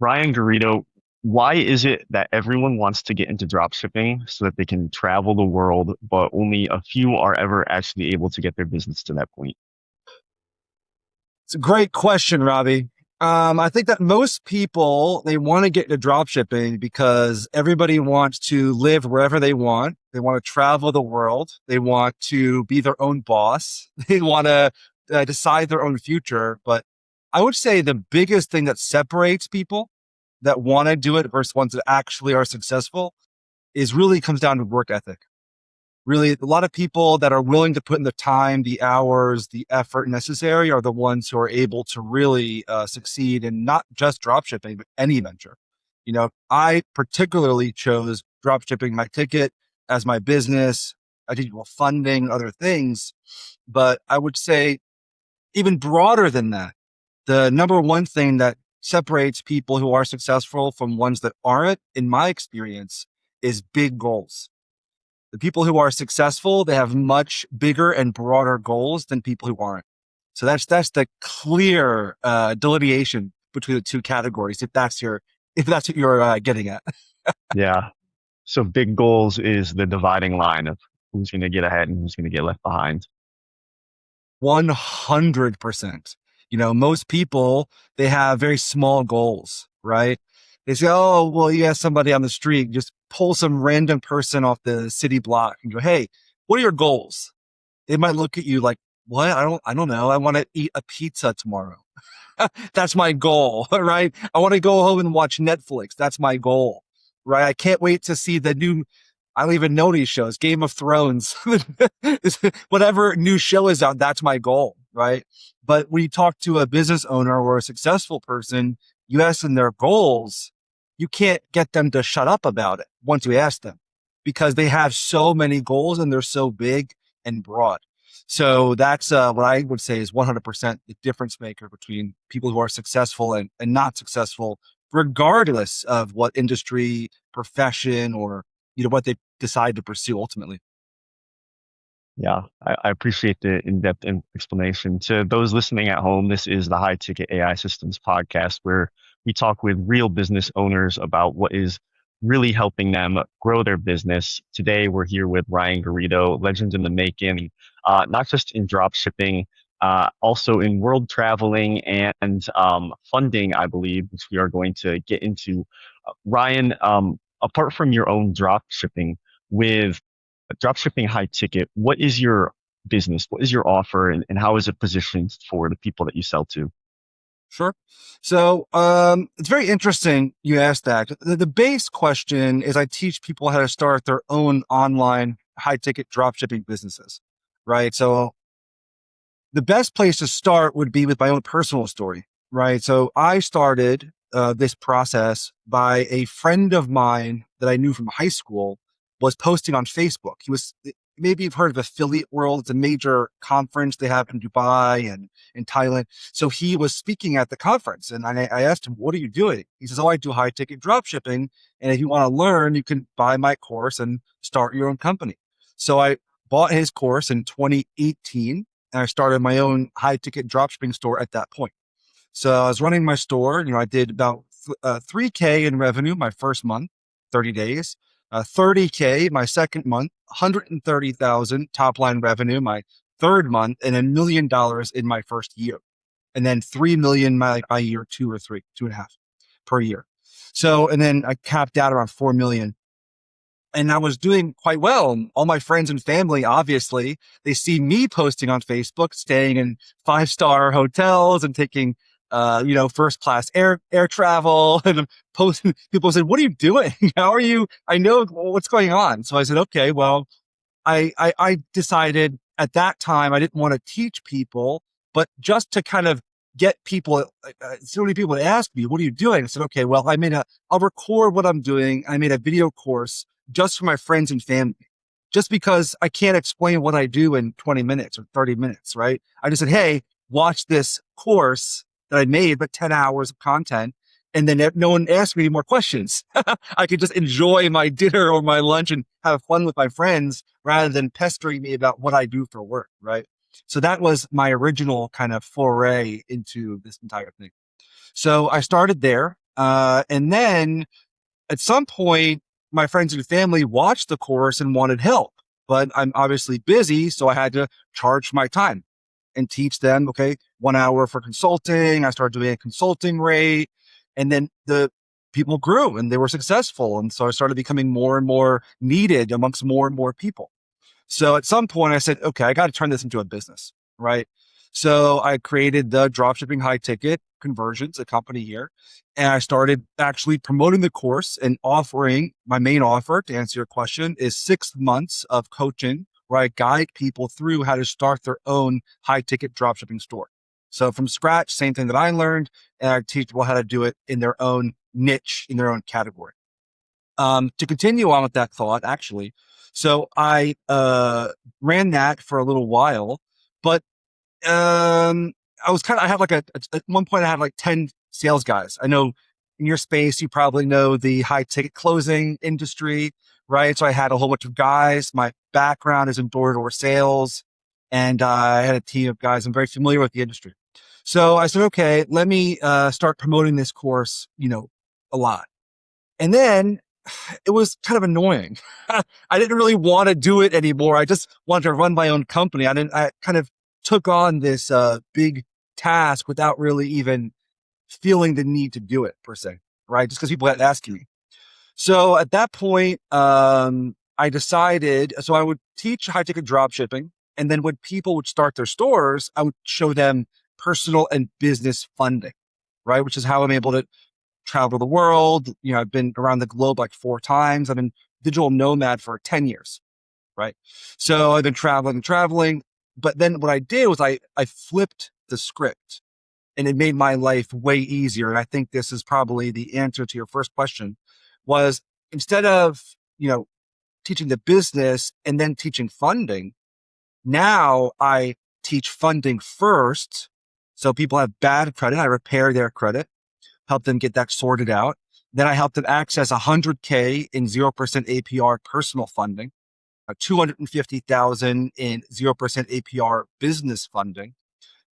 Ryan Garrido, why is it that everyone wants to get into dropshipping so that they can travel the world, but only a few are ever actually able to get their business to that point? It's a great question, Robbie. I think that most people, they want to get into drop shipping because everybody wants to live wherever they want. They want to travel the world. They want to be their own boss. They want to decide their own future. But I would say the biggest thing that separates people that want to do it versus ones that actually are successful is really comes down to work ethic. Really, a lot of people that are willing to put in the time, the hours, the effort necessary are the ones who are able to really succeed in not just drop shipping, but any venture. I particularly chose drop shipping my ticket as my business. I did well funding other things, but I would say even broader than that, the number one thing that separates people who are successful from ones that aren't, in my experience, is big goals. The people who are successful, they have much bigger and broader goals than people who aren't. So that's the clear delineation between the two categories. If that's what you're getting at. Yeah. So big goals is the dividing line of who's going to get ahead and who's going to get left behind. 100%. Most people, they have very small goals, right? They say, oh, well, you ask somebody on the street, just pull some random person off the city block and go, hey, what are your goals? They might look at you like, what? I don't know. I want to eat a pizza tomorrow. That's my goal, right? I want to go home and watch Netflix. That's my goal, right? I can't wait to see the new, I don't even know these shows, Game of Thrones, whatever new show is out. That's my goal, right? But when you talk to a business owner or a successful person, you ask them their goals, you can't get them to shut up about it once you ask them because they have so many goals and they're so big and broad. So that's what I would say is 100% the difference maker between people who are successful and not successful, regardless of what industry, profession, or what they decide to pursue ultimately. Yeah, I appreciate the in-depth explanation. To those listening at home, this is the High Ticket AI Systems podcast where we talk with real business owners about what is really helping them grow their business. Today, we're here with Ryan Garrido, legend in the making, not just in drop shipping, also in world traveling and funding, I believe, which we are going to get into. Ryan, apart from your own drop shipping, with Dropshipping High Ticket, what is your business? What is your offer and how is it positioned for the people that you sell to? Sure. So it's very interesting you asked that. The base question is I teach people how to start their own online high ticket drop shipping businesses, right? So the best place to start would be with my own personal story, right? So I started this process by a friend of mine that I knew from high school was posting on Facebook. Maybe you've heard of Affiliate World. It's a major conference they have in Dubai and in Thailand. So he was speaking at the conference and I asked him, what are you doing? He says, oh, I do high ticket drop shipping. And if you want to learn, you can buy my course and start your own company. So I bought his course in 2018 and I started my own high ticket dropshipping store at that point. So I was running my store. I did about 3K in revenue my first month, 30 days, 30K my second month, 130,000 top line revenue my third month, and $1 million in my first year. And then 3 million by year two or three, 2.5 per year. So, and then I capped out around 4 million and I was doing quite well. And all my friends and family, obviously, they see me posting on Facebook, staying in 5-star hotels and taking, first class air travel. And I'm posting. People said, "What are you doing? How are you? I know what's going on." So I said, "Okay, well, I decided at that time I didn't want to teach people, but just to kind of get people, so many people would ask me, what are you doing? I said, okay, well, I'll record what I'm doing. I made a video course just for my friends and family, just because I can't explain what I do in 20 minutes or 30 minutes, right? I just said, hey, watch this course that I made, but 10 hours of content. And then no one asked me any more questions. I could just enjoy my dinner or my lunch and have fun with my friends rather than pestering me about what I do for work, right? So that was my original kind of foray into this entire thing. So I started there. And then at some point, my friends and family watched the course and wanted help, but I'm obviously busy. So I had to charge my time and teach them, okay, 1 hour for consulting. I started doing a consulting rate. And then the people grew and they were successful. And so I started becoming more and more needed amongst more and more people. So at some point I said, okay, I got to turn this into a business, right? So I created the Dropshipping High Ticket Conversions, a company here, and I started actually promoting the course and offering my main offer to answer your question is 6 months of coaching where I guide people through how to start their own high ticket dropshipping store. So from scratch, same thing that I learned, and I teach people how to do it in their own niche, in their own category. To continue on with that thought, actually, so I ran that for a little while, but I was I had like at one point I had like 10 sales guys. I know in your space, you probably know the high ticket closing industry, right? So I had a whole bunch of guys. My background is in door to door sales, and I had a team of guys. I'm very familiar with the industry. So I said, okay, let me start promoting this course, a lot. And then it was kind of annoying. I didn't really want to do it anymore. I just wanted to run my own company. I kind of took on this big task without really even feeling the need to do it per se, right? Just because people had asking me. So at that point, I decided, so I would teach high ticket drop shipping. And then when people would start their stores, I would show them personal and business funding, right? Which is how I'm able to travel the world. I've been around the globe like 4 times. I've been digital nomad for 10 years, right? So I've been traveling and traveling. But then what I did was I flipped the script and it made my life way easier. And I think this is probably the answer to your first question was instead of, teaching the business and then teaching funding, now I teach funding first. So people have bad credit. I repair their credit, help them get that sorted out. Then I help them access 100K in 0% APR personal funding, 250,000 in 0% APR business funding.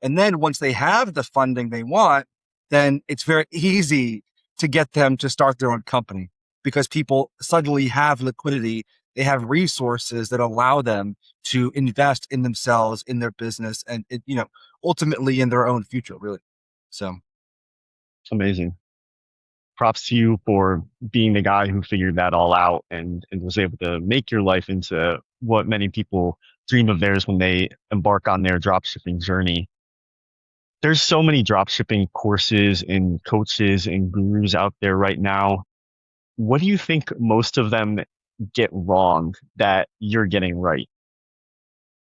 And then once they have the funding they want, then it's very easy to get them to start their own company because people suddenly have liquidity. They have resources that allow them to invest in themselves, in their business, and ultimately in their own future, really. So It's amazing. Props to you for being the guy who figured that all out and was able to make your life into what many people dream of theirs when they embark on their dropshipping journey. There's so many dropshipping courses and coaches and gurus out there right now. What do you think most of them get wrong that you're getting right?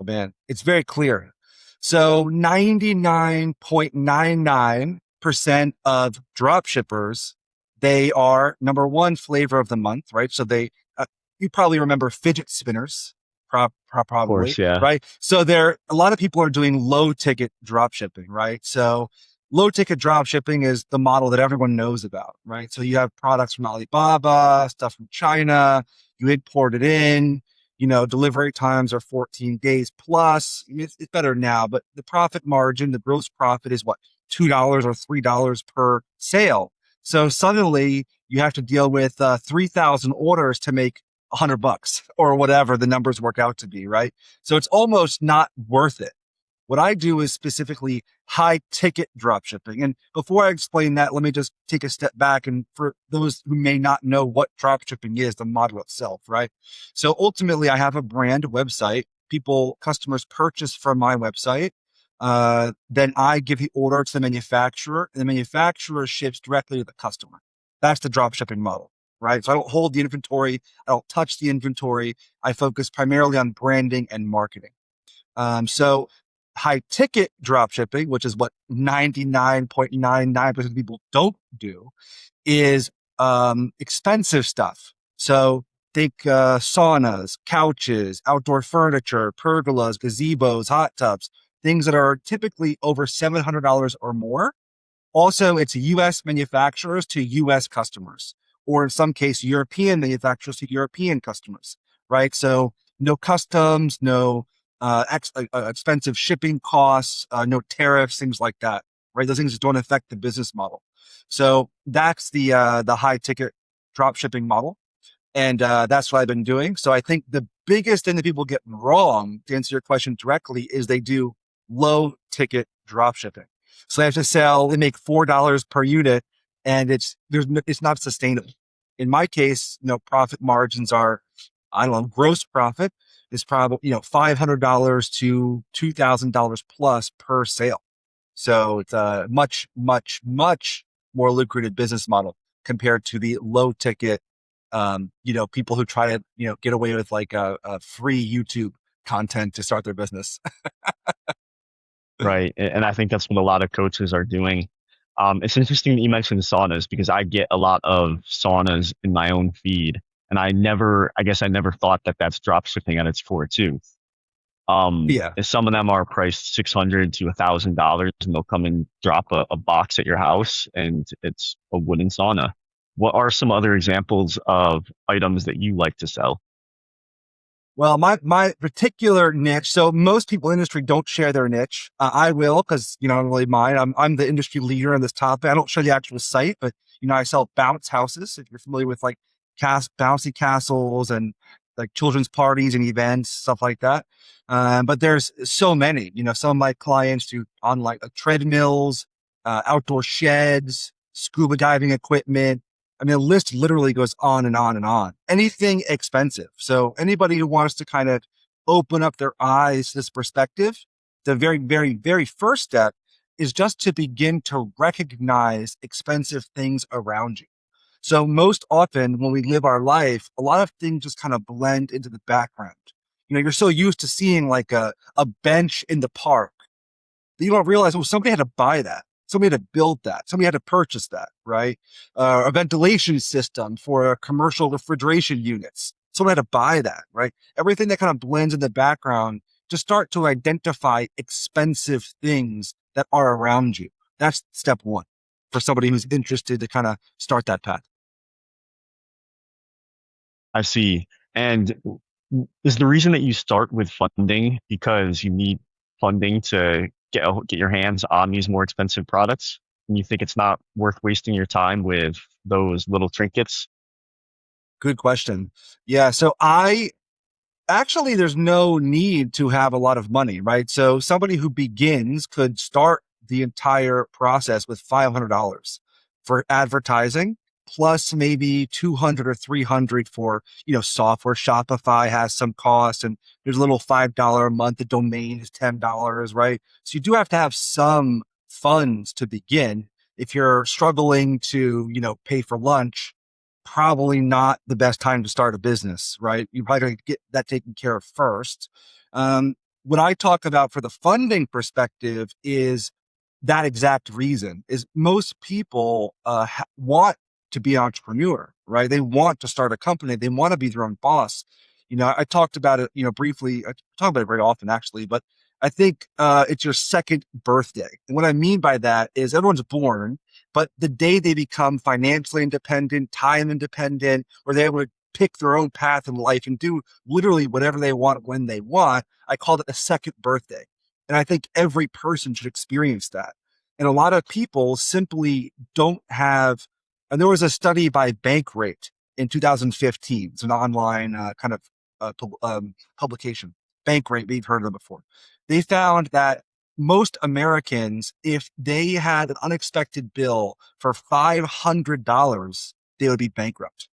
oh, man, it's very clear. So 99.99% of drop shippers, they are number one flavor of the month, right? So you probably remember fidget spinners, Of probably, course, yeah. right? So a lot of people are doing low ticket drop shipping, right? So low ticket drop shipping is the model that everyone knows about, right? So you have products from Alibaba, stuff from China, you import it in, delivery times are 14 days plus. It's better now, but the profit margin, the gross profit is what, $2 or $3 per sale. So suddenly you have to deal with 3,000 orders to make $100 or whatever the numbers work out to be, right? So it's almost not worth it. What I do is specifically high ticket drop shipping. And before I explain that, let me just take a step back. And for those who may not know what drop shipping is, the model itself, right? So ultimately, I have a brand website. Customers purchase from my website. Then I give the order to the manufacturer, and the manufacturer ships directly to the customer. That's the drop shipping model, right? So I don't hold the inventory. I don't touch the inventory. I focus primarily on branding and marketing. So high ticket drop shipping, which is what 99.99% of people don't do, is expensive stuff. So think saunas, couches, outdoor furniture, pergolas, gazebos, hot tubs, things that are typically over $700 or more. Also, it's US manufacturers to US customers, or in some case, European manufacturers to European customers, right? So no customs, no expensive shipping costs, no tariffs, things like that, right? Those things don't affect the business model. So that's the high ticket drop shipping model. And that's what I've been doing. So I think the biggest thing that people get wrong, to answer your question directly, is they do low ticket drop shipping. So they have to sell, they make $4 per unit, and it's not sustainable. In my case, profit margins are, I don't know, gross profit is probably, $500 to $2,000 plus per sale. So it's a much, much, much more lucrative business model compared to the low ticket, people who try to, get away with like a free YouTube content to start their business. Right. And I think that's what a lot of coaches are doing. It's interesting that you mentioned saunas because I get a lot of saunas in my own feed. And I guess I never thought that that's drop shipping at its core too. Yeah. And some of them are priced $600 to $1,000 and they'll come and drop a box at your house and it's a wooden sauna. What are some other examples of items that you like to sell? Well, my particular niche. So most people in the industry don't share their niche. I will because I don't really mind. I'm the industry leader on this topic. I don't show the actual site, but I sell bounce houses. If you're familiar with like bouncy castles and like children's parties and events, stuff like that. But there's so many. Some of my clients do on like treadmills, outdoor sheds, scuba diving equipment. I mean, the list literally goes on and on and on. Anything expensive. So anybody who wants to kind of open up their eyes to this perspective, the very, very, very first step is just to begin to recognize expensive things around you. So most often when we live our life, a lot of things just kind of blend into the background. You're so used to seeing like a bench in the park you don't realize, well, somebody had to buy that. Somebody had to build that. Somebody had to purchase that, right? A ventilation system for commercial refrigeration units. Someone had to buy that, right? Everything that kind of blends in the background to start to identify expensive things that are around you. That's step one for somebody who's interested to kind of start that path. I see. And is the reason that you start with funding because you need funding to get your hands on these more expensive products? And you think it's not worth wasting your time with those little trinkets? Good question. Yeah. So actually, there's no need to have a lot of money, right? So somebody who begins could start the entire process with $500 for advertising, plus maybe 200 or 300 for, software. Shopify has some cost and there's a little $5 a month. The domain is $10, right? So you do have to have some funds to begin. If you're struggling to, pay for lunch, probably not the best time to start a business, right? You probably got to get that taken care of first. What I talk about for the funding perspective is that exact reason is most people want to be an entrepreneur, right? They want to start a company. They want to be their own boss. I talked about it, briefly. I talk about it very often actually, but I think it's your second birthday. And what I mean by that is everyone's born, but the day they become financially independent, time independent, or they're able to pick their own path in life and do literally whatever they want when they want, I call it a second birthday. And I think every person should experience that. And a lot of people simply don't have, and there was a study by Bankrate in 2015. It's an online kind of publication. Bankrate, we've heard of them before. They found that most Americans, if they had an unexpected bill for $500, they would be bankrupt,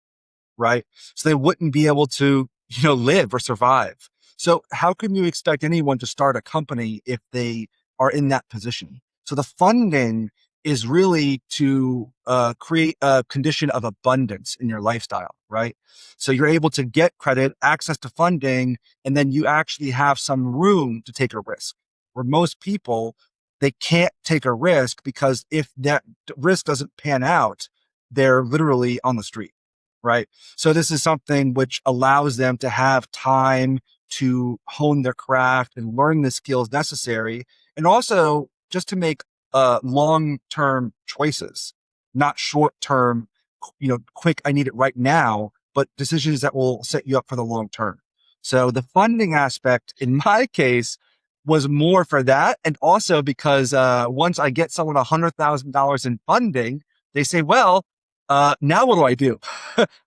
right? So they wouldn't be able to, live or survive. So how can you expect anyone to start a company if they are in that position? So the funding is really to create a condition of abundance in your lifestyle, right? So you're able to get credit, access to funding, and then you actually have some room to take a risk. Where most people, they can't take a risk because if that risk doesn't pan out, they're literally on the street, right? So this is something which allows them to have time to hone their craft and learn the skills necessary, and also just to make long-term choices, not short-term, quick, I need it right now, but decisions that will set you up for the long term. So the funding aspect in my case was more for that. And also because once I get someone $100,000 in funding, They say, well, now what do I do?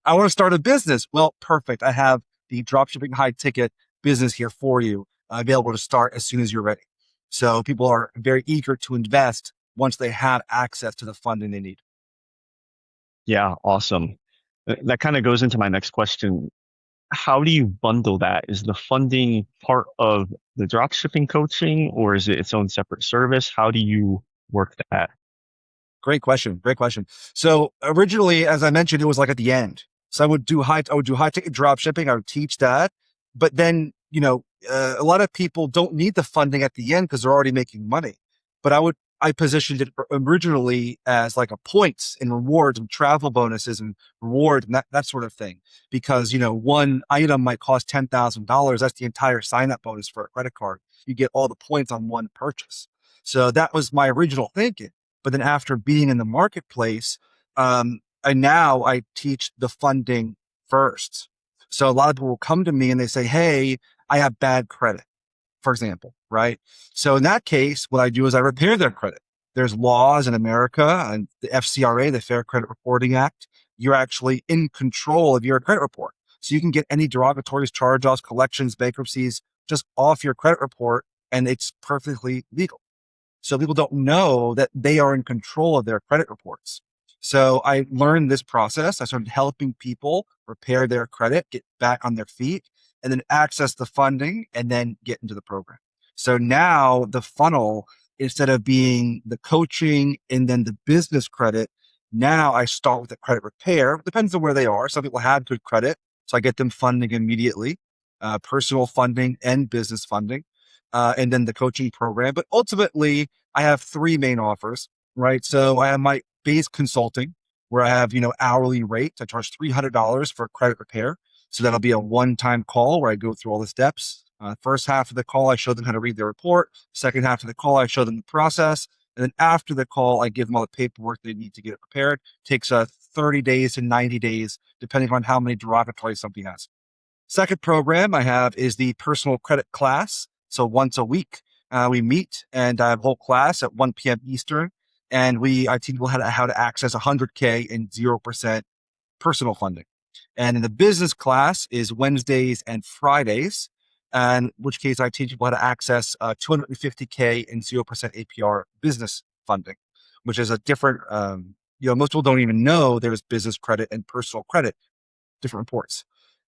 I want to start a business. Well, perfect. I have the dropshipping high ticket business here for you, available to start as soon as you're ready. So people are very eager to invest once they have access to the funding they need. Yeah, awesome. That kind of goes into my next question. How do you bundle that? Is the funding part of the dropshipping coaching, or is it its own separate service? How do you work that? Great question. Great question. So originally, as I mentioned, it was like at the end. So I would do high ticket drop shipping. I would teach that, but then, a lot of people don't need the funding at the end because they're already making money. But I positioned it originally as like a points and rewards and travel bonuses and reward and that sort of thing. Because, one item might cost $10,000. That's the entire sign up bonus for a credit card. You get all the points on one purchase. So that was my original thinking. But then after being in the marketplace, I teach the funding first. So a lot of people will come to me and they say, hey, I have bad credit, for example, right? So in that case, what I do is I repair their credit. There's laws in America and the FCRA, the Fair Credit Reporting Act. You're actually in control of your credit report. So you can get any derogatories, charge-offs, collections, bankruptcies just off your credit report, and it's perfectly legal. So people don't know that they are in control of their credit reports. So I learned this process. I started helping people repair their credit, get back on their feet, and then access the funding and then get into the program. So now the funnel, instead of being the coaching and then the business credit, now I start with the credit repair. Depends on where they are. Some people have good credit, so I get them funding immediately, personal funding and business funding, and then the coaching program. But ultimately, I have three main offers, right? So I have my base consulting, where I have, hourly rates. I charge $300 for credit repair. So that'll be a one-time call where I go through all the steps. First half of the call, I show them how to read their report. Second half of the call, I show them the process. And then after the call, I give them all the paperwork they need to get it prepared. Takes 30 days to 90 days, depending on how many derogatories somebody has. Second program I have is the personal credit class. So once a week, we meet and I have a whole class at 1 p.m. Eastern. And I teach people how to access 100K and 0% personal funding. And in the business class is Wednesdays and Fridays, and in which case I teach people how to access 250K and 0% APR business funding, which is a different, most people don't even know there's business credit and personal credit, different reports.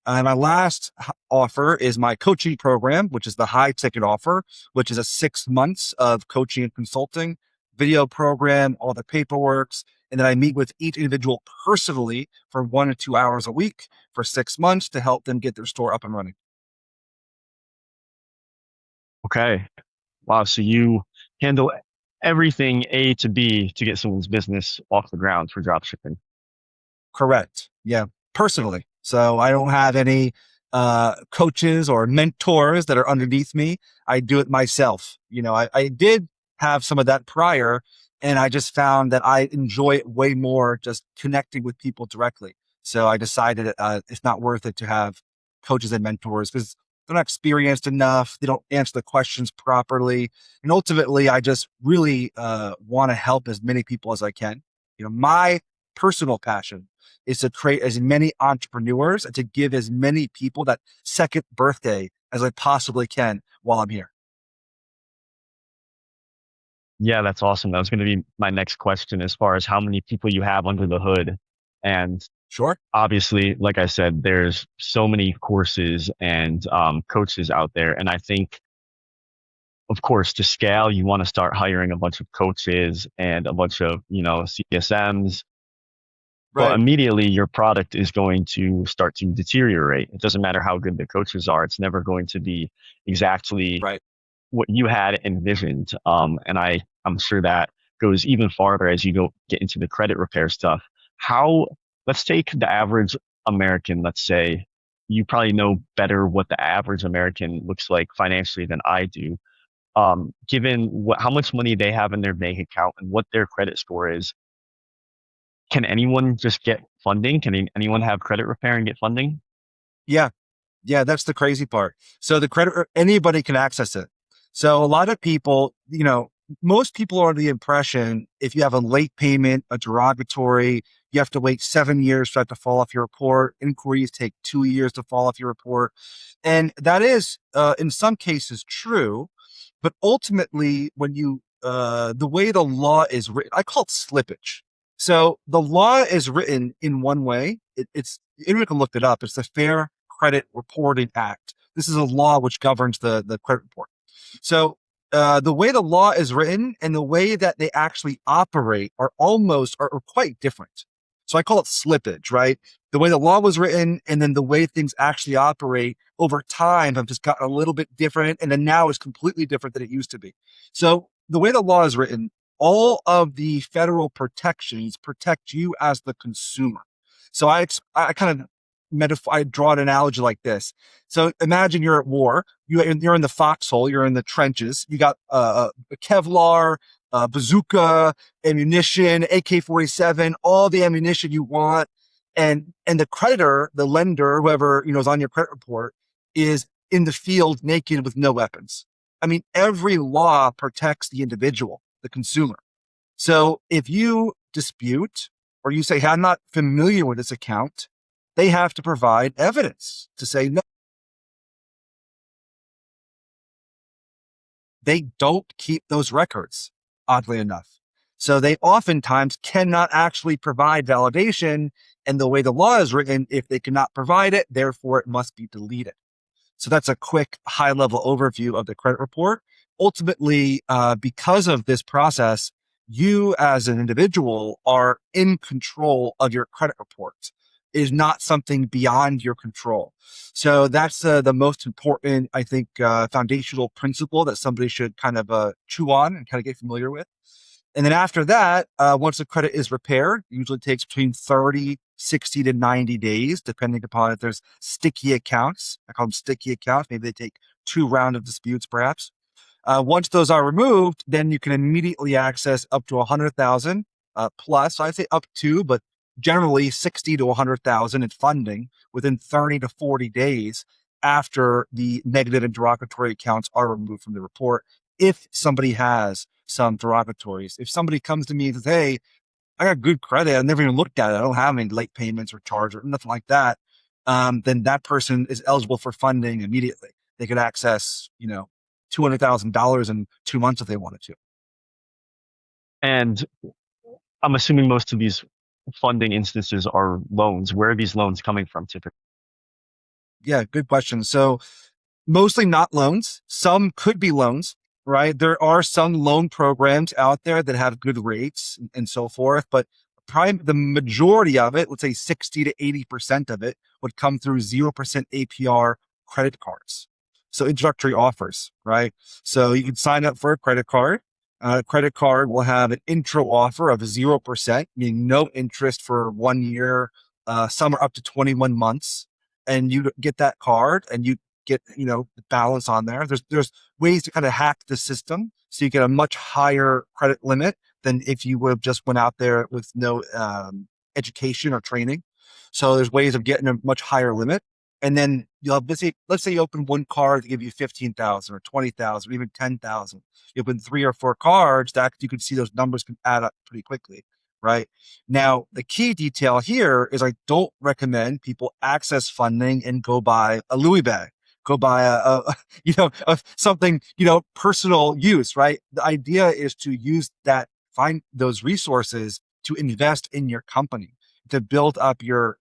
And my last offer is my coaching program, which is the high ticket offer, which is a 6 months of coaching and consulting, video program, all the paperwork. And then I meet with each individual personally for 1 to 2 hours a week for 6 months to help them get their store up and running. Okay. Wow. So you handle everything A to B to get someone's business off the ground for dropshipping. Correct. Yeah. Personally. So I don't have any coaches or mentors that are underneath me. I do it myself. I did have some of that prior, and I just found that I enjoy it way more just connecting with people directly. So I decided it's not worth it to have coaches and mentors because they're not experienced enough. They don't answer the questions properly. And ultimately, I just really want to help as many people as I can. My personal passion is to create as many entrepreneurs and to give as many people that second birthday as I possibly can while I'm here. Yeah, that's awesome. That was going to be my next question as far as how many people you have under the hood. And Sure. obviously, like I said, there's so many courses and coaches out there. And I think, of course, to scale, you want to start hiring a bunch of coaches and a bunch of, CSMs. But Right. immediately your product is going to start to deteriorate. It doesn't matter how good the coaches are. It's never going to be exactly Right. what you had envisioned. And I'm sure that goes even farther as you go get into the credit repair stuff. How, let's take the average American, let's say, you probably know better what the average American looks like financially than I do. Given how much money they have in their bank account and what their credit score is, can anyone just get funding? Can anyone have credit repair and get funding? Yeah. Yeah. That's the crazy part. So the credit, anybody can access it. So a lot of people, most people are under the impression if you have a late payment, a derogatory, you have to wait 7 years for that to fall off your report. Inquiries take 2 years to fall off your report. And that is, in some cases, true. But ultimately, the way the law is written, I call it slippage. So the law is written in one way. Anyone can look it up. It's the Fair Credit Reporting Act. This is a law which governs the credit report. So the way the law is written and the way that they actually operate are quite different. So I call it slippage, right? The way the law was written and then the way things actually operate over time have just gotten a little bit different. And then now is completely different than it used to be. So the way the law is written, all of the federal protections protect you as the consumer. So I kind of I draw an analogy like this. So imagine you're at war. You're in the foxhole. You're in the trenches. You got a Kevlar, bazooka, ammunition, AK-47, all the ammunition you want, and the creditor, the lender, whoever is on your credit report, is in the field naked with no weapons. I mean, every law protects the individual, the consumer. So if you dispute or you say, hey, I'm not familiar with this account, they have to provide evidence to say no. They don't keep those records, oddly enough. So they oftentimes cannot actually provide validation. And the way the law is written, if they cannot provide it, therefore it must be deleted. So that's a quick high level overview of the credit report. Ultimately, because of this process, you as an individual are in control of your credit report. It is not something beyond your control. So that's the most important, I think, foundational principle that somebody should kind of chew on and kind of get familiar with. And then after that, once the credit is repaired, it usually takes between 30, 60 to 90 days, depending upon if there's sticky accounts. I call them sticky accounts. Maybe they take 2 rounds of disputes, perhaps. Once those are removed, then you can immediately access up to 100,000 plus. So I'd say up to, but generally 60 to 100,000 in funding within 30 to 40 days after the negative and derogatory accounts are removed from the report. If somebody has some derogatories, if somebody comes to me and says, hey, I got good credit, I never even looked at it, I don't have any late payments or charge or nothing like that, then that person is eligible for funding immediately. They could access, $200,000 in 2 months if they wanted to. And I'm assuming most of these funding instances are loans. Where are these loans coming from typically? Yeah, good question. So mostly not loans. Some could be loans, right? There are some loan programs out there that have good rates and so forth, but the majority of it, let's say 60 to 80% of it, would come through 0% APR credit cards. So introductory offers, right? So you can sign up for a credit card. A credit card will have an intro offer of 0%, meaning no interest for 1 year. Some are up to 21 months. And you get that card and you get, the balance on there. There's ways to kind of hack the system so you get a much higher credit limit than if you would have just went out there with no education or training. So there's ways of getting a much higher limit. And then you'll have, let's say you open one card to give you 15,000 or 20,000 or even 10,000. You open 3 or 4 cards, that you can see those numbers can add up pretty quickly. Right now, the key detail here is I don't recommend people access funding and go buy a Louis bag, go buy something, personal use, right? The idea is to find those resources to invest in your company, to build up your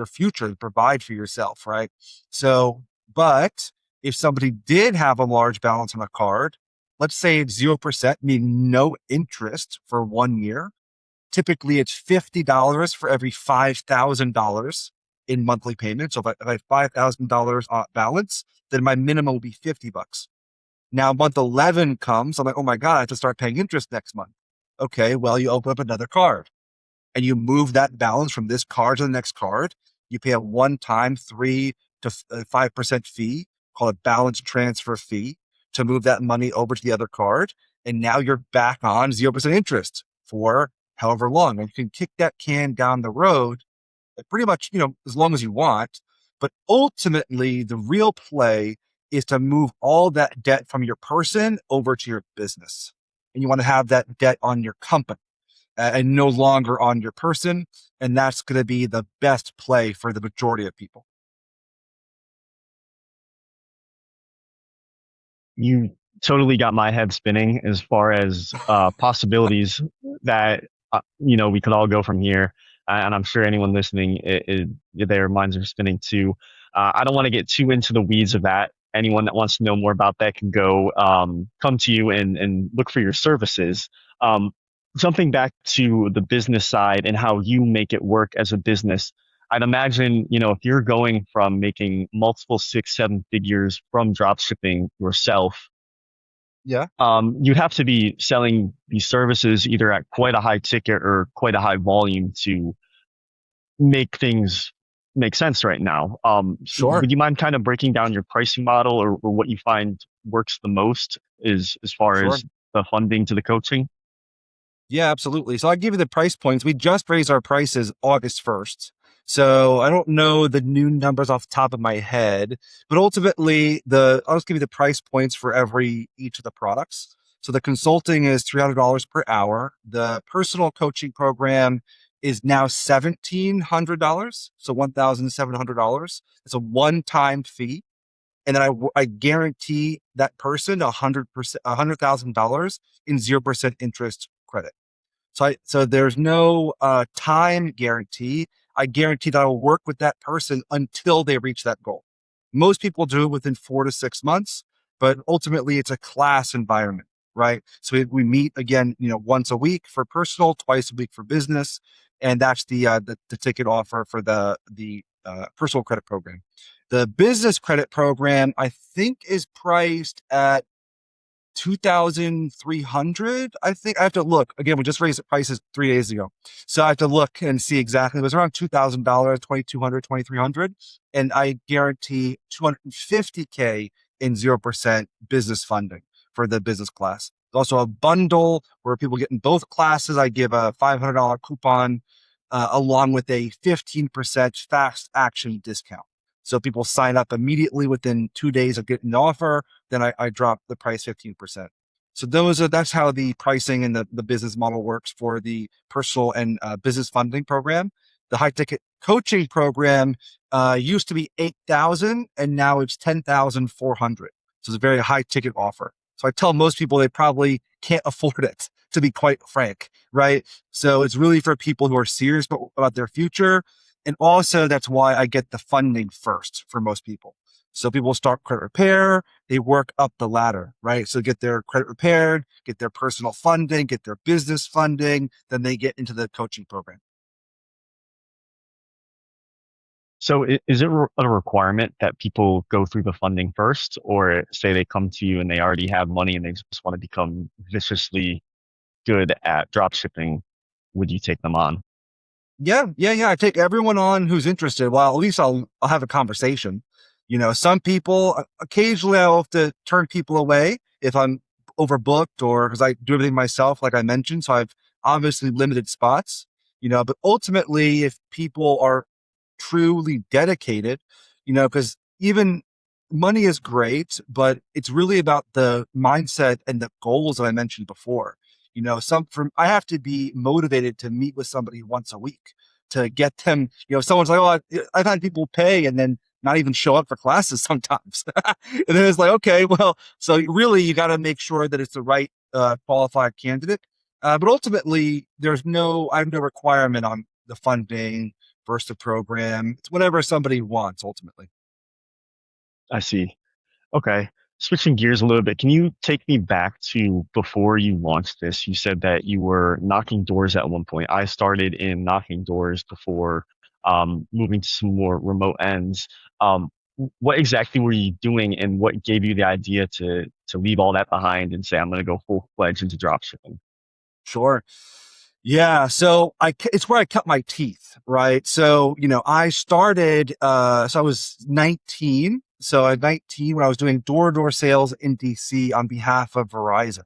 future, to provide for yourself, right? So, but if somebody did have a large balance on a card, let's say it's 0%, meaning no interest for 1 year. Typically, it's $50 for every $5,000 in monthly payments. So if I have $5,000 balance, then my minimum will be $50. Now, month 11 comes. I'm like, oh my God, I have to start paying interest next month. Okay, well, you open up another card and you move that balance from this card to the next card. You pay a one-time 3 to 5% fee called a balance transfer fee to move that money over to the other card. And now you're back on 0% interest for however long. And you can kick that can down the road pretty much, as long as you want. But ultimately, the real play is to move all that debt from your person over to your business. and you want to have that debt on your company and no longer on your person. And that's going to be the best play for the majority of people. You totally got my head spinning as far as possibilities that we could all go from here, and I'm sure anyone listening, their minds are spinning too. I don't want to get too into the weeds of that. Anyone that wants to know more about that can go come to you and look for your services. Um, Jumping back to the business side and how you make it work as a business. I'd imagine, if you're going from making multiple six, seven figures from drop shipping yourself, Yeah, you'd have to be selling these services either at quite a high ticket or quite a high volume to make things make sense right now. sure, Would you mind kind of breaking down your pricing model, or what you find works the most is as far sure. as the funding to the coaching? Yeah, absolutely. So I give you the price points. We just raised our prices August 1st. So I don't know the new numbers off the top of my head, but ultimately I'll just give you the price points for each of the products. So the consulting is $300 per hour. The personal coaching program is now $1,700. So $1,700. It's a one-time fee. And then I guarantee that person 100%, $100,000 in 0% interest credit. So there's no time guarantee. I guarantee that I will work with that person until they reach that goal. Most people do it within 4 to 6 months, but ultimately it's a class environment, right? So we meet again, once a week for personal, twice a week for business, and that's the ticket offer for the personal credit program. The business credit program, I think, is priced at 2,300. I think I have to look again. We just raised the prices 3 days ago. So I have to look and see exactly. It was around $2,000, 2,200, 2,300, and I guarantee 250K in 0% business funding for the business class. There's also a bundle where people get in both classes. I give a $500 coupon along with a 15% fast action discount. So people sign up immediately within 2 days of getting the offer, then I drop the price 15%. So that's how the pricing and the business model works for the personal and business funding program. The high ticket coaching program used to be 8,000 and now it's 10,400. So it's a very high ticket offer. So I tell most people they probably can't afford it, to be quite frank, right? So it's really for people who are serious about their future. And also that's why I get the funding first for most people. So people start credit repair, they work up the ladder, right? So get their credit repaired, get their personal funding, get their business funding, then they get into the coaching program. So is it a requirement that people go through the funding first, or say they come to you and they already have money and they just want to become viciously good at drop shipping? Would you take them on? Yeah. I take everyone on who's interested. Well, at least I'll have a conversation. Some people occasionally I'll have to turn people away if I'm overbooked or because I do everything myself, like I mentioned. So I've obviously limited spots, but ultimately if people are truly dedicated, because even money is great, but it's really about the mindset and the goals that I mentioned before. I have to be motivated to meet with somebody once a week to get them, someone's like, oh, I've had people pay and then not even show up for classes sometimes. And then it's like, okay, well, so really you got to make sure that it's the right qualified candidate. But ultimately I have no requirement on the funding versus the program. It's whatever somebody wants ultimately. I see. Okay. Switching gears a little bit, can you take me back to before you launched this? You said that you were knocking doors at one point. I started in knocking doors before moving to some more remote ends. What exactly were you doing, and what gave you the idea to leave all that behind and say, I'm going to go full fledged into dropshipping? Sure. Yeah. So it's where I cut my teeth, right? So, I started, so I was 19. So at 19, when I was doing door to door sales in DC on behalf of Verizon.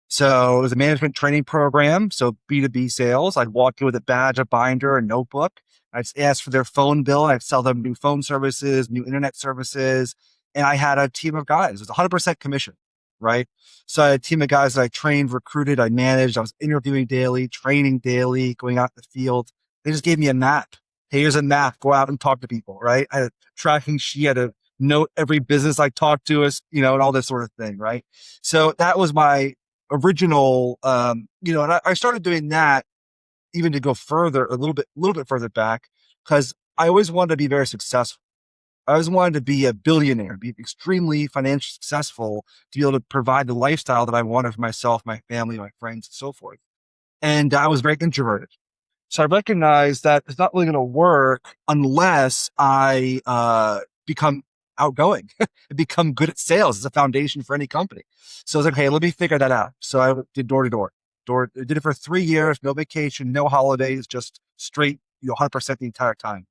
So it was a management training program. So B2B sales. I'd walk in with a badge, a binder, a notebook. I'd ask for their phone bill. I'd sell them new phone services, new internet services. And I had a team of guys. It was 100% commission, right? So I had a team of guys that I trained, recruited, I managed. I was interviewing daily, training daily, going out in the field. They just gave me a map. Hey, here's a map. Go out and talk to people, right? I had a tracking sheet. I had to note every business I talked to us, and all this sort of thing, right? So that was my original, and I started doing that even to go further, a little bit further back, because I always wanted to be very successful. I always wanted to be a billionaire, be extremely financially successful, to be able to provide the lifestyle that I wanted for myself, my family, my friends, and so forth. And I was very introverted. So I recognized that it's not really going to work unless I become outgoing and become good at sales. It's a foundation for any company. So I was like, hey, let me figure that out. So I did door to door. Did it for 3 years, no vacation, no holidays, just straight, 100% the entire time.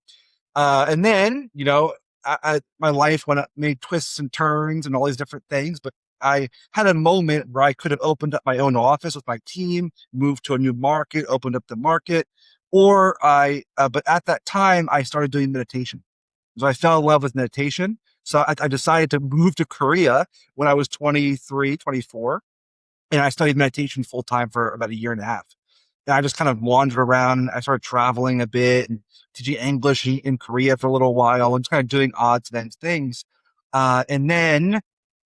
And then, my life went up, made twists and turns and all these different things, but I had a moment where I could have opened up my own office with my team, moved to a new market, opened up the market, but at that time I started doing meditation. So I fell in love with meditation. So I decided to move to Korea when I was 23, 24, and I studied meditation full time for about a year and a half. And I just kind of wandered around. I started traveling a bit and teaching English in Korea for a little while and just kind of doing odds and ends things. And then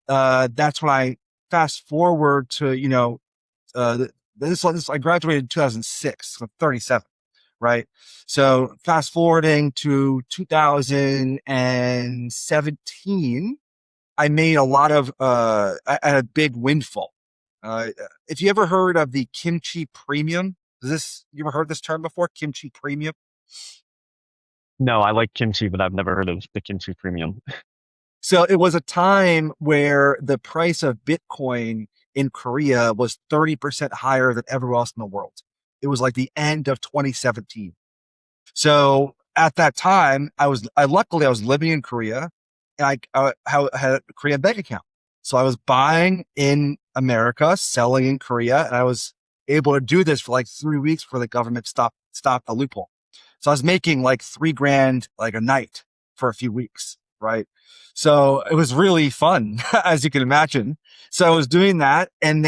that's when I fast forward to, I graduated in 2006, so I'm 37, right? So fast forwarding to 2017, I made a lot of, I had a big windfall. Uh, if you ever heard of the kimchi premium, you ever heard this term before? Kimchi premium? No, I like kimchi, but I've never heard of the kimchi premium. So it was a time where the price of Bitcoin in Korea was 30% higher than everywhere else in the world. It was like the end of 2017. So at that time, luckily I was living in Korea, and I had a Korean bank account. So I was buying in America, selling in Korea, and I was able to do this for like 3 weeks before the government stopped the loophole. So I was making like 3 grand like a night for a few weeks, right? So it was really fun, as you can imagine. So I was doing that, so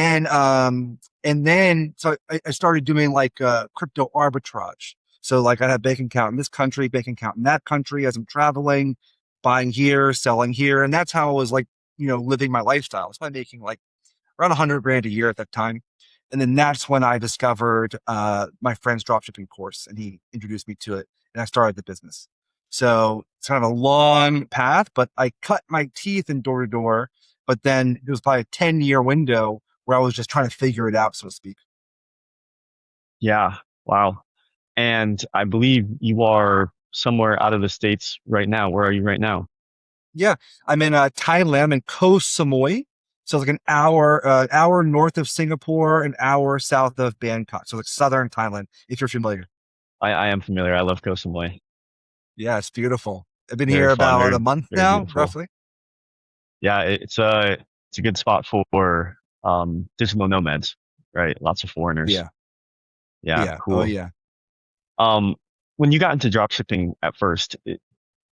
I started doing like crypto arbitrage. So like I had a bank account in this country, bank account in that country as I'm traveling, buying here, selling here. And that's how I was like, living my lifestyle. So I'm making like around 100 grand a year at that time. And then that's when I discovered my friend's dropshipping course, and he introduced me to it, and I started the business. So it's kind of a long path, but I cut my teeth in door to door. But then it was probably a 10-year window where I was just trying to figure it out, so to speak. Yeah. Wow. And I believe you are somewhere out of the States right now. Where are you right now? Yeah, I'm in Thailand. I'm in Koh Samui. So it's like an hour north of Singapore, an hour south of Bangkok. So like southern Thailand, if you're familiar. I am familiar. I love Koh Samui. Yeah, it's beautiful. I've been Very here fun, about very, a month very now, beautiful. roughly. Yeah, it's a good spot for digital nomads, right? Lots of foreigners. Yeah, Yeah, yeah, oh cool. yeah. Um, when you got into dropshipping at first,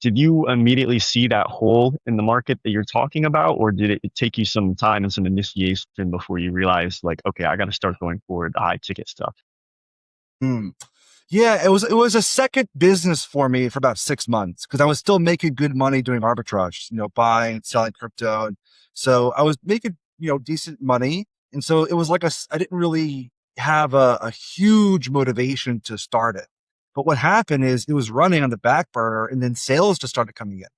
did you immediately see that hole in the market that you're talking about, or did it take you some time and some initiation before you realized, like, okay, I got to start going for the high ticket stuff? Hmm. Yeah, it was a second business for me for about 6 months because I was still making good money doing arbitrage, buying and selling crypto. And so I was making, decent money. And so it was like I didn't really have a huge motivation to start it. But what happened is it was running on the back burner, and then sales just started coming in.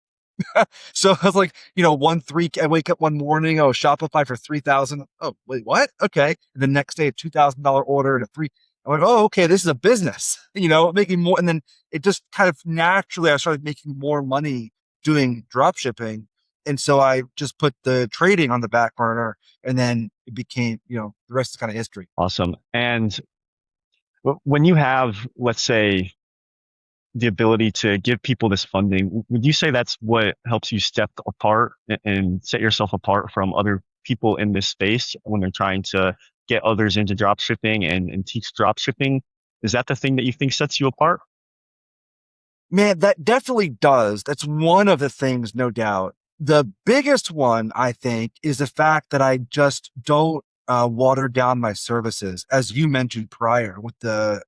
So I was like, I wake up one morning, oh, Shopify for 3,000. Oh, wait, what? Okay. And the next day, a $2,000 order and a three. I went, oh, okay, this is a business, making more. And then it just kind of naturally, I started making more money doing drop shipping. And so I just put the trading on the back burner, and then it became, the rest is kind of history. Awesome. And when you have, let's say, the ability to give people this funding, would you say that's what helps you step apart and set yourself apart from other people in this space when they're trying to get others into drop shipping and teach drop shipping? Is that the thing that you think sets you apart? Man, that definitely does. That's one of the things, no doubt. The biggest one, I think, is the fact that I just don't water down my services, as you mentioned prior, with the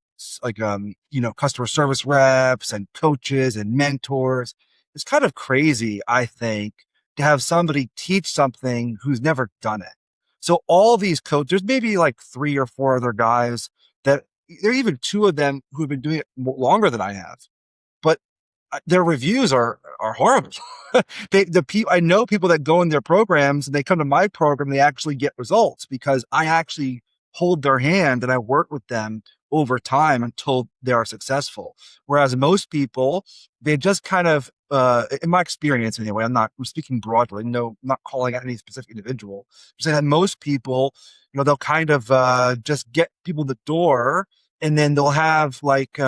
customer service reps and coaches and mentors. It's kind of crazy, I think, to have somebody teach something who's never done it. So all these coaches, there's maybe like three or four other guys that there are even two of them who've been doing it longer than I have, but their reviews are horrible. I know people that go in their programs and they come to my program, they actually get results because I actually hold their hand and I work with them over time until they are successful. Whereas most people, they just kind of, in my experience anyway, I'm speaking broadly, no, I'm not calling out any specific individual. I'm saying that most people, they'll kind of just get people the door, and then they'll have like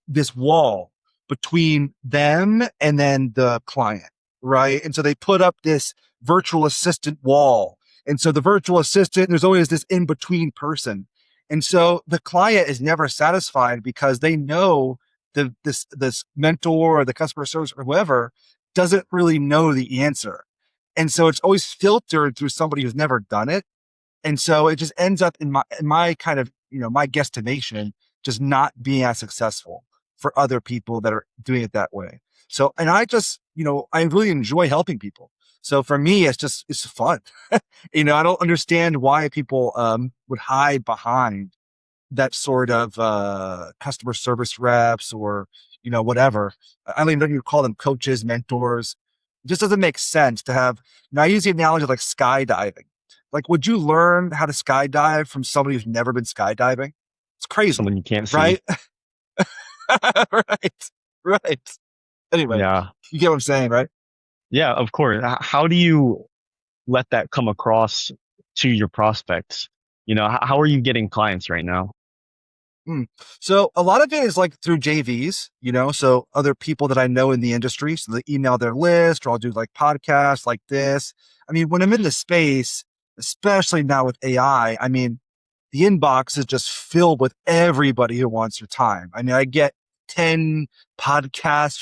this wall between them and then the client, right? And so they put up this virtual assistant wall. And so the virtual assistant, there's always this in between person. And so the client is never satisfied because they know this mentor or the customer service or whoever doesn't really know the answer. And so it's always filtered through somebody who's never done it. And so it just ends up in my kind of, my guesstimation, just not being as successful for other people that are doing it that way. So, and I just, I really enjoy helping people. So for me, it's fun. I don't understand why people would hide behind that sort of customer service reps or whatever. I don't even know if you call them coaches, mentors. It just doesn't make sense to have. Now I use the analogy of like skydiving. Like, would you learn how to skydive from somebody who's never been skydiving? It's crazy, Someone you can't see. right? Right, right. Anyway, Yeah. you get what I'm saying, right? Yeah, of course. How do you let that come across to your prospects? How are you getting clients right now? Mm. So a lot of it is like through JVs, so other people that I know in the industry. So they email their list, or I'll do like podcasts like this. I mean, when I'm in the space, especially now with AI, I mean, the inbox is just filled with everybody who wants your time. I mean, I get 10 podcast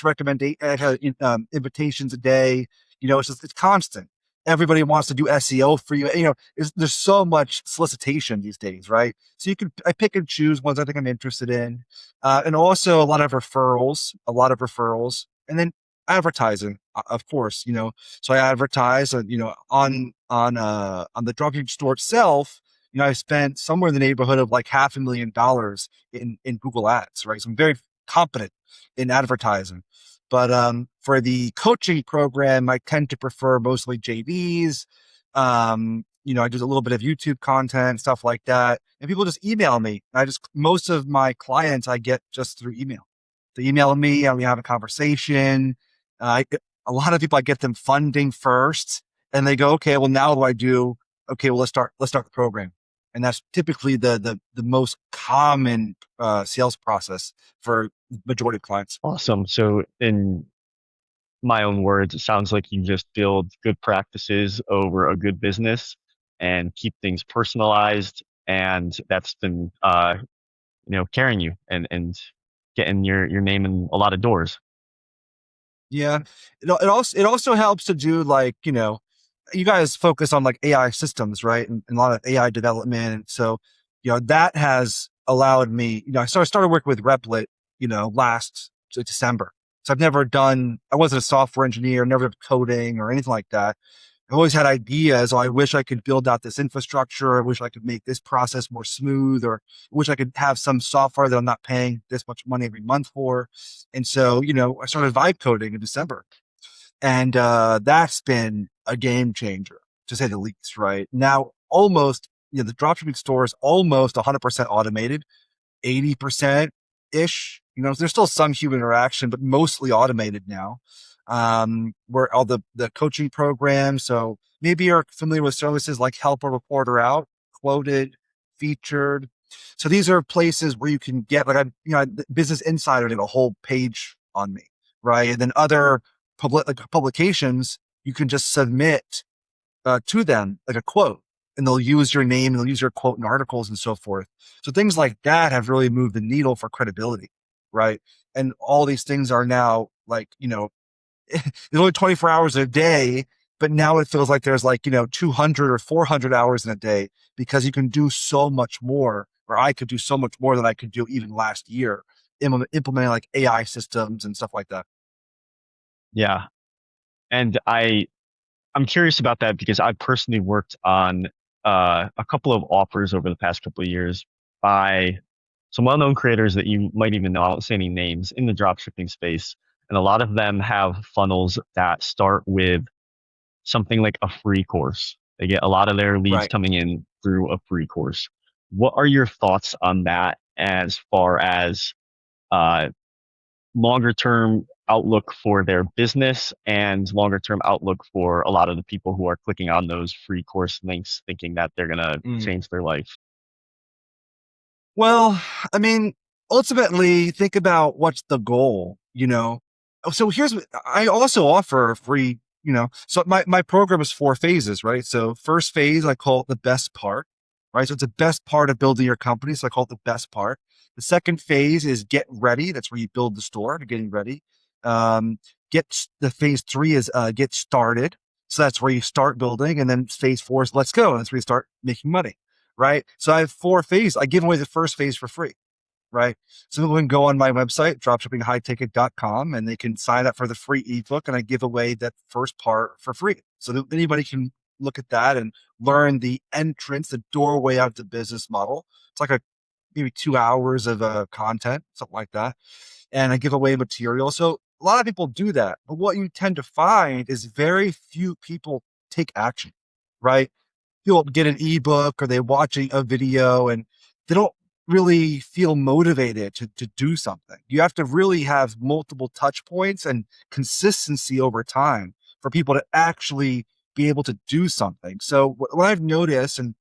invitations a day. It's constant. Everybody wants to do SEO for you. There's so much solicitation these days, right? So I pick and choose ones I think I'm interested in. And also a lot of referrals, and then advertising, of course, so I advertise, on the dropshipping store itself. I spent somewhere in the neighborhood of like $500,000 in Google Ads, right? So I'm very competent in advertising. But for the coaching program, I tend to prefer mostly JVs. I do a little bit of YouTube content, stuff like that. And people just email me. Most of my clients I get just through email. They email me and we have a conversation. A lot of people, I get them funding first and they go, okay, well, now what do I do? Okay, well, let's start the program. And that's typically the most common sales process for the majority of clients. Awesome. So in my own words, it sounds like you just build good practices over a good business and keep things personalized. And that's been, carrying you and getting your name in a lot of doors. Yeah. It also helps to do like, you guys focus on like AI systems, right? And a lot of AI development. And so, that has allowed me, so I started working with Replit, last December. So I wasn't a software engineer, never did coding or anything like that. I always had ideas. Oh, I wish I could build out this infrastructure. I wish I could make this process more smooth, or I wish I could have some software that I'm not paying this much money every month for. And so, I started vibe coding in December, and that's been a game changer to say the least. Right now, almost, the dropshipping store is almost 100% automated, 80% ish. There's still some human interaction, but mostly automated now. Where all the coaching programs. So maybe you're familiar with services like Help a Reporter Out, Quoted, Featured. So these are places where you can get Business Insider did a whole page on me, right? And then other publications, you can just submit to them like a quote, and they'll use your name and they'll use your quote in articles and so forth. So things like that have really moved the needle for credibility, right? And all these things are now like, there's only 24 hours a day, but now it feels like there's like, 200 or 400 hours in a day because you can do so much more, or I could do so much more than I could do even last year, implementing like AI systems and stuff like that. Yeah. And I'm curious about that because I personally worked on a couple of offers over the past couple of years by some well-known creators that you might even know. I won't say any names in the dropshipping space, and a lot of them have funnels that start with something like a free course. They get a lot of their leads Right. coming in through a free course. What are your thoughts on that as far as uh, longer term outlook for their business and longer term outlook for a lot of the people who are clicking on those free course links thinking that they're going to Mm. change their life? Well, I mean, ultimately, think about what's the goal. So here's what I also offer free, so my program is 4 phases, right? So first phase, I call it the best part, right? So it's the best part of building your company. So I call it the best part. The second phase is get ready. That's where you build the store to getting ready. Um, the phase three is get started. So that's where you start building. And then phase four is let's go. And that's where you start making money, right? So I have 4 phases. I give away the first phase for free, right? So people can go on my website, dropshippinghighticket.com, and they can sign up for the free ebook, and I give away that first part for free. So that anybody can look at that and learn the entrance, the doorway of the business model. It's like maybe 2 hours of content, something like that. And I give away material. So a lot of people do that. But what you tend to find is very few people take action, right? People get an ebook or they watching a video and they don't really feel motivated to do something. You have to really have multiple touch points and consistency over time for people to actually be able to do something. So what I've noticed, and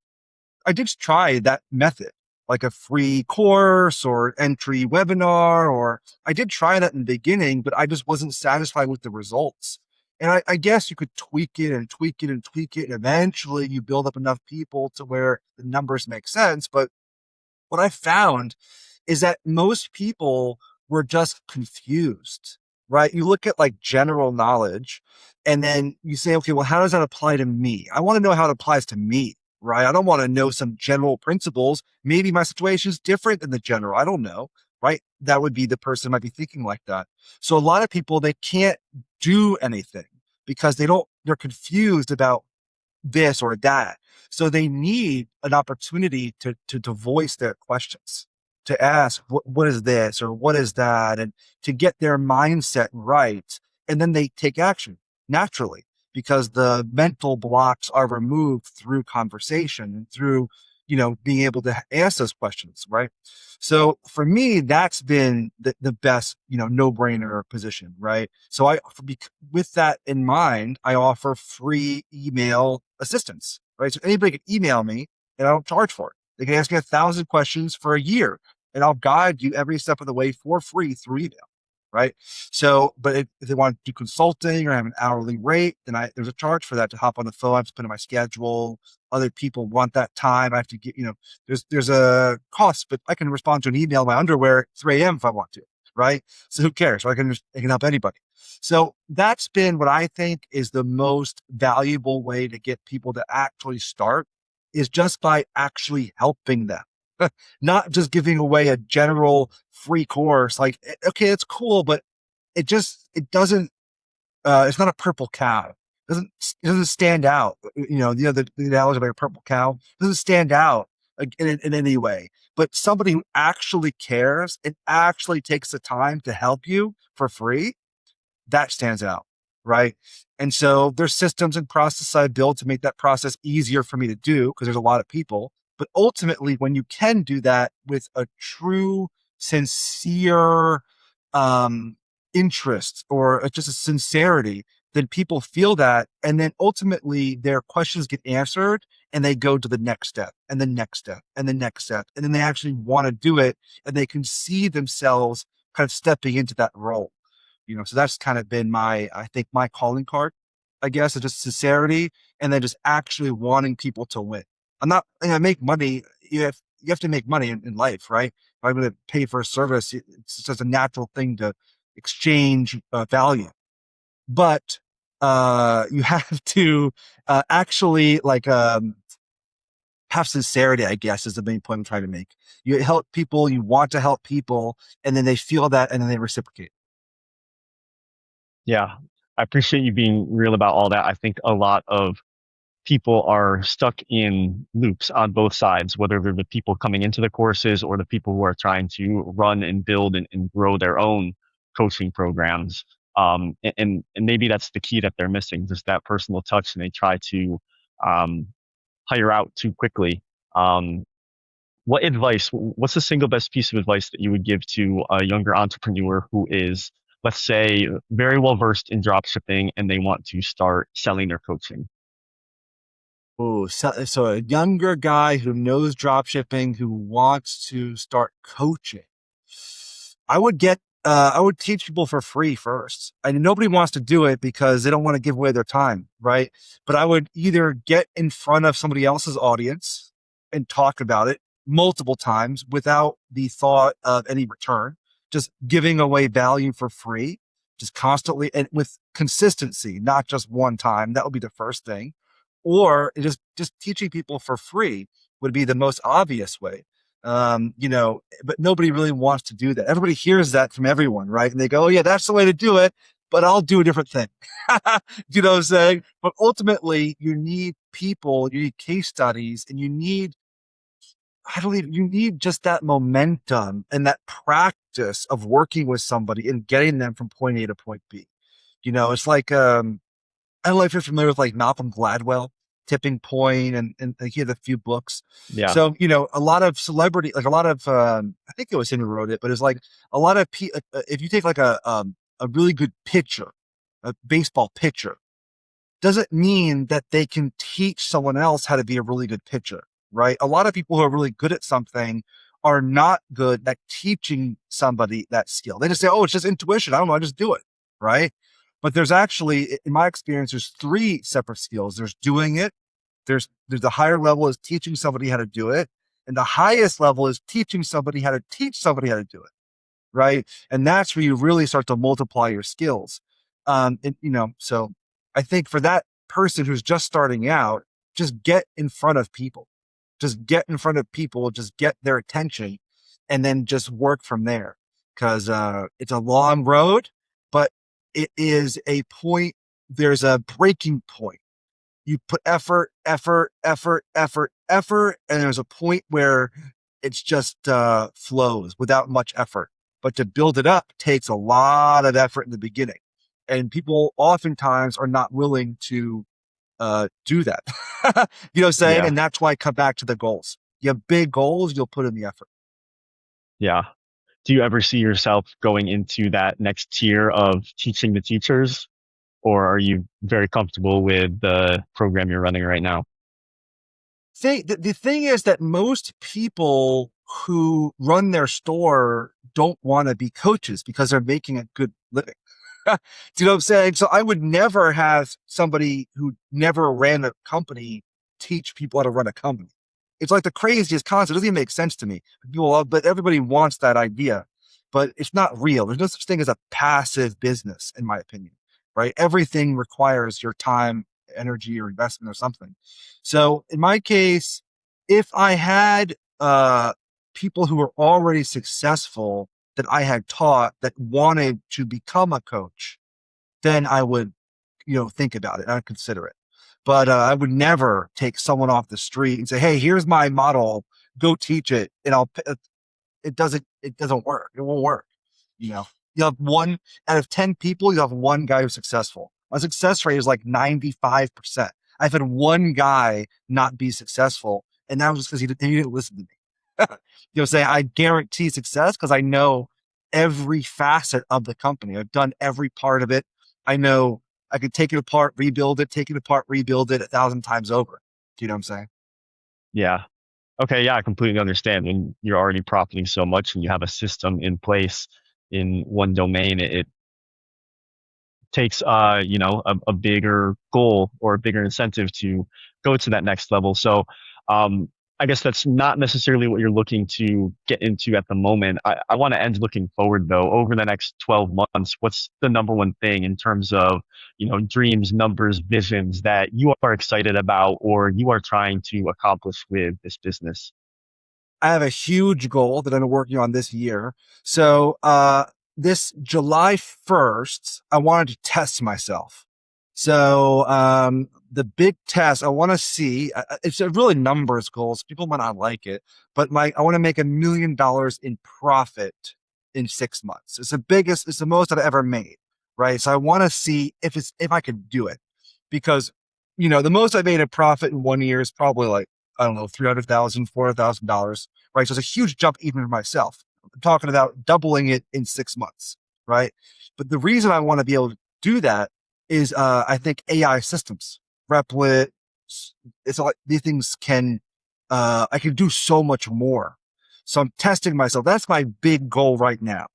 I did try that method, like a free course or entry webinar, or I did try that in the beginning, but I just wasn't satisfied with the results. And I guess you could tweak it and tweak it and tweak it. And eventually you build up enough people to where the numbers make sense. But what I found is that most people were just confused, right? You look at like general knowledge and then you say, okay, well, how does that apply to me? I want to know how it applies to me, right? I don't want to know some general principles. Maybe my situation is different than the general. I don't know, right? That would be the person might be thinking like that. So a lot of people, they can't do anything because they're confused about this or that. So they need an opportunity to voice their questions, to ask, what is this or what is that? And to get their mindset right. And then they take action naturally because the mental blocks are removed through conversation and through, being able to ask those questions. Right. So for me, that's been the best, no brainer position. Right. So with that in mind, I offer free email assistance, right? So anybody can email me and I don't charge for it. They can ask me 1,000 questions for a year and I'll guide you every step of the way for free through email. Right. So, but if they want to do consulting or have an hourly rate, then there's a charge for that to hop on the phone. I have to put in my schedule. Other people want that time. I have to get, there's a cost, but I can respond to an email in my underwear at 3 a.m. if I want to. Right. So who cares? So I can help anybody. So that's been what I think is the most valuable way to get people to actually start is just by actually helping them, not just giving away a general free course. Like, okay, it's cool, but it doesn't, it's not a purple cow. It doesn't stand out. The analogy of a purple cow doesn't stand out in any way. But somebody who actually cares and actually takes the time to help you for free, that stands out, right? And so there's systems and processes I built to make that process easier for me to do because there's a lot of people. But ultimately, when you can do that with a true, sincere um, interest or just a sincerity, then people feel that. And then ultimately, their questions get answered and they go to the next step and the next step and the next step. And then they actually want to do it and they can see themselves kind of stepping into that role. So that's kind of been I think my calling card, I guess, is just sincerity and then just actually wanting people to win. I'm not, make money. You have to make money in life, right? If I'm going to pay for a service, it's just a natural thing to exchange value. But You have to actually have sincerity, I guess, is the main point I'm trying to make. You help people, you want to help people, and then they feel that and then they reciprocate. Yeah, I appreciate you being real about all that. I think a lot of people are stuck in loops on both sides, whether they're the people coming into the courses or the people who are trying to run and build and grow their own coaching programs. And maybe that's the key that they're missing, just that personal touch, and they try to um, hire out too quickly. Um, what advice, what's the single best piece of advice that you would give to a younger entrepreneur who is, let's say, very well versed in drop shipping and they want to start selling their coaching? Oh, so a younger guy who knows drop shipping, who wants to start coaching. I would teach people for free first. And nobody wants to do it because they don't want to give away their time, right? But I would either get in front of somebody else's audience and talk about it multiple times without the thought of any return, just giving away value for free, just constantly and with consistency, not just one time. That would be the first thing. Or just teaching people for free would be the most obvious way. But nobody really wants to do that. Everybody hears that from everyone, right? And they go, oh, yeah, that's the way to do it, but I'll do a different thing. You know what I'm saying? But ultimately, you need people, you need case studies, and you need just that momentum and that practice of working with somebody and getting them from point A to point B. It's like, I don't know if you're familiar with like Malcolm Gladwell, Tipping Point, and like, he had a few books. Yeah, So, a lot of celebrity, like a lot of, I think it was him who wrote it, but it's like a lot of, if you take like a really good pitcher, a baseball pitcher, doesn't mean that they can teach someone else how to be a really good pitcher, right? A lot of people who are really good at something are not good at teaching somebody that skill. They just say, oh, it's just intuition. I don't know. I just do it, right? But there's actually, in my experience, there's three separate skills. There's doing it. There's the higher level is teaching somebody how to do it. And the highest level is teaching somebody how to teach somebody how to do it, right? And that's where you really start to multiply your skills. So I think for that person who's just starting out, just get in front of people, just get in front of people, just get their attention, and then just work from there. Because it's a long road, but it is a point. There's a breaking point. You put effort, effort, effort, effort, effort, and there's a point where it's just flows without much effort. But to build it up takes a lot of effort in the beginning, and people oftentimes are not willing to do that. You know what I'm saying? yeah, And that's why I come back to the goals. You have big goals, you'll put in the effort. yeah. Do you ever see yourself going into that next tier of teaching the teachers, or are you very comfortable with the program you're running right now? The thing is that most people who run their store don't want to be coaches because they're making a good living. Do you know what I'm saying? So I would never have somebody who never ran a company teach people how to run a company. It's like the craziest concept. It doesn't even make sense to me. But everybody wants that idea, but it's not real. There's no such thing as a passive business, in my opinion, right? Everything requires your time, energy, or investment or something. So in my case, if I had people who were already successful that I had taught that wanted to become a coach, then I would, think about it. I'd consider it. But I would never take someone off the street and say, "Hey, here's my model. Go teach it." And it doesn't work. It won't work. You know, you have one out of 10 people, you have one guy who's successful. My success rate is like 95%. I've had one guy not be successful, and that was just because he didn't listen to me. Say I guarantee success because I know every facet of the company. I've done every part of it. I know I could take it apart, rebuild it, take it apart, rebuild it 1,000 times over. Do you know what I'm saying? Yeah. Okay, yeah, I completely understand. When you're already profiting so much and you have a system in place in one domain, it takes a bigger goal or a bigger incentive to go to that next level. So I guess that's not necessarily what you're looking to get into at the moment. I want to end looking forward though. Over the next 12 months, what's the number one thing in terms of, dreams, numbers, visions that you are excited about or you are trying to accomplish with this business? I have a huge goal that I'm working on this year. So, this July 1st, I wanted to test myself. So, the big test I want to see, it's a really numbers goals. People might not like it, but I want to make $1 million in profit in 6 months. It's the most I've ever made. Right. So I want to see if I can do it because, the most I made in profit in 1 year is probably like, I don't know, $300,000, $400,000, right? So it's a huge jump even for myself. I'm talking about doubling it in 6 months, right? But the reason I want to be able to do that is I think AI systems, Replit, it's like these things I can do so much more. So I'm testing myself. That's my big goal right now.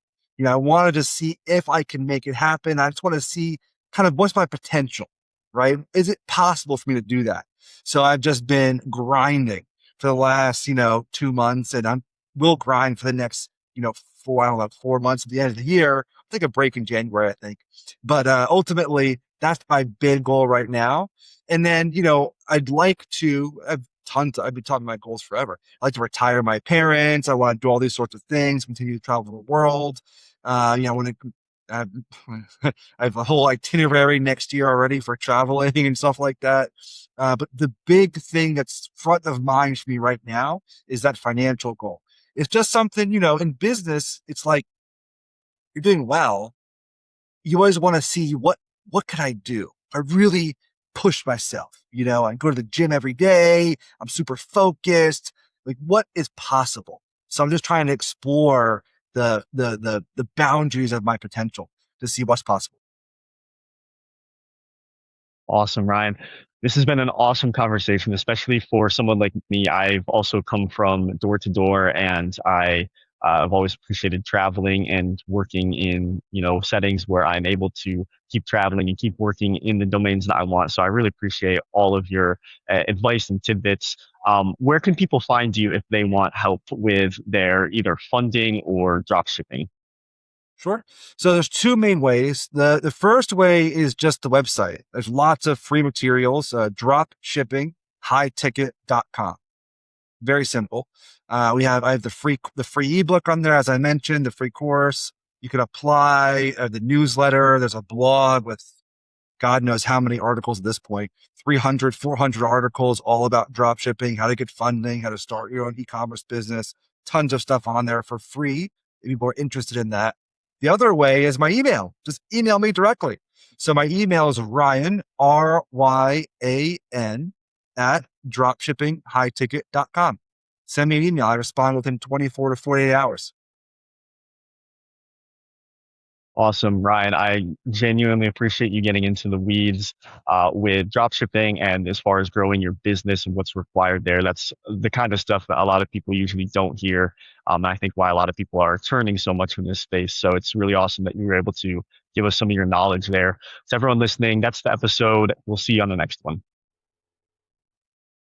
I wanted to see if I can make it happen. I just want to see kind of what's my potential, right? Is it possible for me to do that? So I've just been grinding for the last, 2 months, and will grind for the next, I don't know, 4 months at the end of the year. I'll take a break in January, I think. But ultimately, that's my big goal right now. And then, I've been talking about my goals forever. I'd like to retire my parents. I want to do all these sorts of things, continue to travel the world. I want to I I have a whole itinerary next year already for traveling and stuff like that. But the big thing that's front of mind for me right now is that financial goal. It's just something, in business, it's like you're doing well. You always want to see what could I do? I really push myself. I go to the gym every day. I'm super focused. Like what is possible? So I'm just trying to explore the boundaries of my potential to see what's possible. Awesome, Ryan. This has been an awesome conversation, especially for someone like me. I've also come from door to door, and I've always appreciated traveling and working in settings where I'm able to keep traveling and keep working in the domains that I want. So I really appreciate all of your advice and tidbits. Where can people find you if they want help with their either funding or drop shipping? Sure. So there's two main ways. The first way is just the website. There's lots of free materials, dropshippinghighticket.com. Very simple. I have the free ebook on there, as I mentioned, the free course. You can apply the newsletter. There's a blog with God knows how many articles at this point, 300, 400 articles all about drop shipping, how to get funding, how to start your own e-commerce business, tons of stuff on there for free if people are interested in that. The other way is my email. Just email me directly. So my email is Ryan, RYAN, at dropshippinghighticket.com. Send me an email. I respond within 24 to 48 hours. Awesome, Ryan. I genuinely appreciate you getting into the weeds with dropshipping and as far as growing your business and what's required there. That's the kind of stuff that a lot of people usually don't hear. And I think why a lot of people are turning so much in this space. So it's really awesome that you were able to give us some of your knowledge there. To everyone listening, that's the episode. We'll see you on the next one.